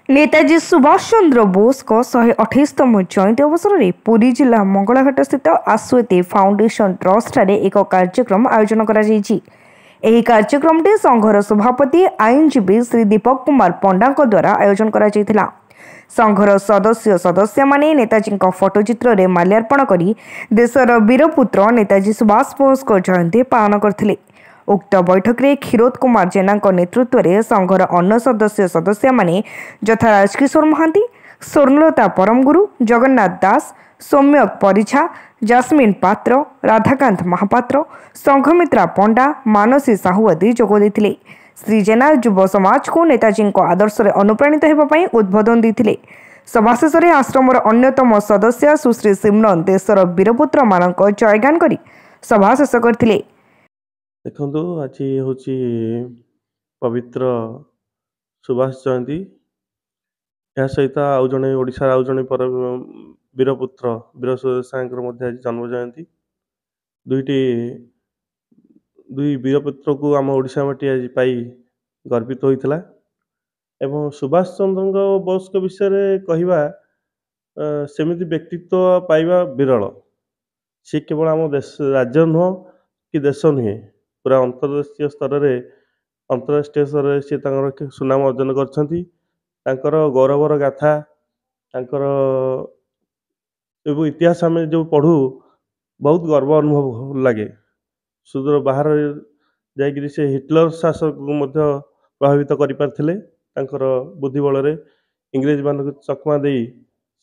नेताजी सुभाष चंद्र बोस को 128तम जयंती अवसर में पुरी जिला मंगलाघाट स्थित आश्वेती फाउंडेशन ट्रस्ट ठारे एक कार्यक्रम आयोजन करा कार्यक्रम संघर सभापति आईनजीवी श्री दीपक कुमार पंडा द्वारा आयोजन करा संघर सदस्य माने नेताजी फोटोचित्र में माल्यार्पण कर देशर वीरपुत्र नेताजी सुभाष बोस को जयंती पालन करथिले। उक्त बैठक में क्षीरोद कुमार जेना नेतृत्व में संघर अन्य सदस्य माने यथा राजकिशोर महांती, स्वर्णलता परमगुरु, जगन्नाथ दास, सौम्यक परिछा, जास्मिन पात्र, राधाकांत महापात्र, संघमित्रा पंडा, मानसी साहू आदि जोग देथिले। श्री जेना युव समाज को नेताजी आदर्श अनुप्राणित होगापी उद्बोधन देते। सभा शेष में आश्रमर अन्यतम सदस्य सुश्री सिमरन देशर वीरपुत्र मान जयगान कर सभा शेष करते। देखो आज हूँ पवित्र सुभाष जयंती। यह सहित आउ जड़े ओडार आउ जड़े पर वीरपुत्र वीर सुरेश आज जन्म जयंती। दुई वीरपुत्र को आम ओडिशा माटी आज पाई गर्वित होता। एवं सुभाष चंद्र बोस के विषय में कहवा सेमिति व्यक्तित्व पाइबा विरल। सी केवल आम देश राज्य नुह कि देश नुहे पूरा अंतर्राष्ट्रीय स्तर में अंतर्राष्ट्रीय स्तर में सी सुनाम अर्जन कर गौरवर गाथा इतिहास आम जो पढ़ू बहुत गर्व अनुभव लगे। सुदूर बाहर जाकि से हिटलर शासक को प्रभावित कर बुद्धि बल इंग्रेज मान चकमा दे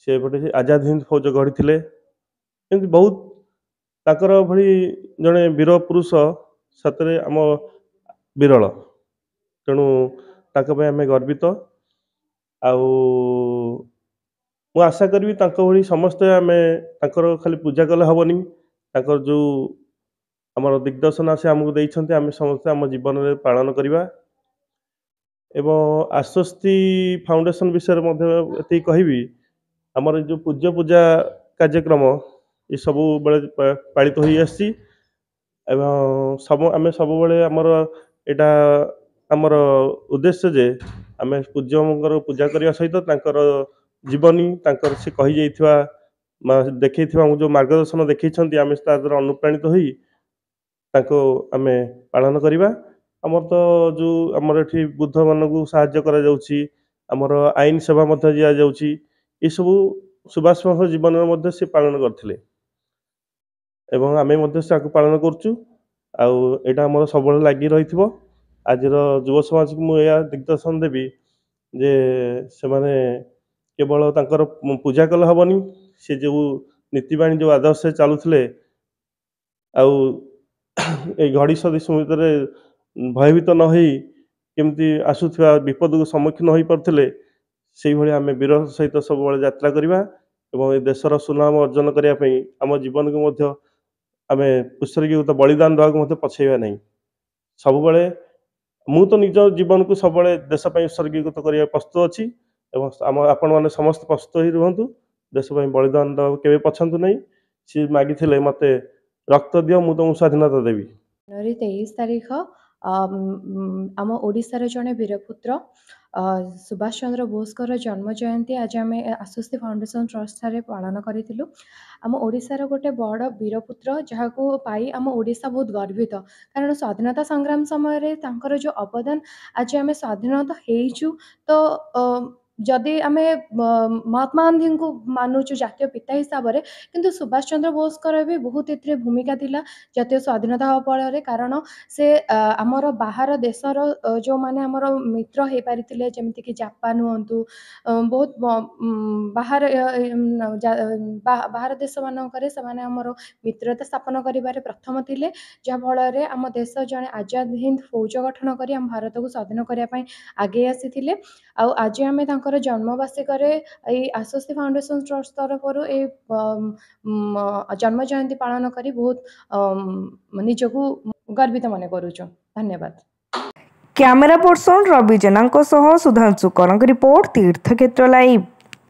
से पटे आजाद हिंद फौज गढ़ी बहुत ताकर भली जड़े वीर पुरुष सतरे आम विरल। तेणु आम गर्वित। मु आशा करी भली समस्ते आम खाली पूजा कले हेनी जो आमर दिग्दर्शन से आमको देते आम समस्ते आम जीवन में पालन करवा। एवं आश्वस्ति फाउंडेशन विषय में कहबी आमर जो पूज्य पूजा कार्यक्रम ये सब बड़े पालित हो आसी। आम सब बड़े आमर यहाँ आमर उद्देश्य जे आम पूज्य पूजा करने सहित जीवनी से कही देखी जो मार्गदर्शन देखते आम द्वारा अनुप्राणित हो आम पालन करवा। आमर तो जो आमर ये बुद्ध मान को साहाय्य कर आईन सेवा दि ये सब सुभाष जीवन में से पालन करते एवं आम पालन करुँ। आईटा आम सब लगी रही। आज युव समाज को मुझे दिग्दर्शन देवी जे से माने केवल तांकर पूजा कले हेनी से जो नीतिबाणी जो आदर्श चलुले घड़ी सदृश भितर भयभीत न हो केमती आसुवा विपद को सम्मुखीन हो पारे से आम वीर सहित सब यात्रा करवा और देशर सुनाम अर्जन करने आम जीवन को आम उत्सर्गीकृत बलिदान देवाक पछेबा नहीं। सब बड़े मु तो निज जीवन को सब देश उत्सर्गीकृत करने प्रस्तुत अच्छी आम आपण मैंने समस्त प्रस्तुत ही रुहतु देश बलिदान देवा के पछंतु नहीं। सी मागिले मत रक्त दियो मु तुमको स्वाधीनता देवी। जनवरी 23 तारीख आम ओडिशार जड़े वीरपुत्र सुभाष चंद्र बोस जन्म जयंती आज आम आश्वस्ति फाउंडेशन ट्रस्ट ठारे पालन करूँ। आम ओडिशार गोटे बड़ वीरपुत्र जहाँ को पाई आम ओडिशा बहुत गर्वित कारण स्वाधीनता संग्राम समय तांकर जो अवदान आज आम स्वाधीनता होइचु। तो जदि आम महात्मा गांधी को मानुचु जातीय पिता हिसाब से किंतु सुभाष चंद्र बोस भी बहुत ए भूमिका थिला जातीय स्वाधीनता हवा फल कारण से आमर बाहर देशर जो माने आमर मित्र हो पारिथिले जेमिति कि जापान हुंतु बहुत बाहर देश मानकरे से आमर मित्रता स्थापन करिबारे प्रथम थिले जहाँ फल आम देश जड़े आजाद हिंद फौज गठन कर आम भारत को स्वाधीन करने आगे आसी। आज आम जन्मवार्षिक आश्वस्ति फाउंडेशन ट्रस्ट तरफ जन्म जयंती पालन करी बहुत निजको गर्वित मन करुचु। धन्यवाद। कैमरा पर्सन रवि जेना सुधांशु करंग रिपोर्ट तीर्थक्षेत्र लाइव।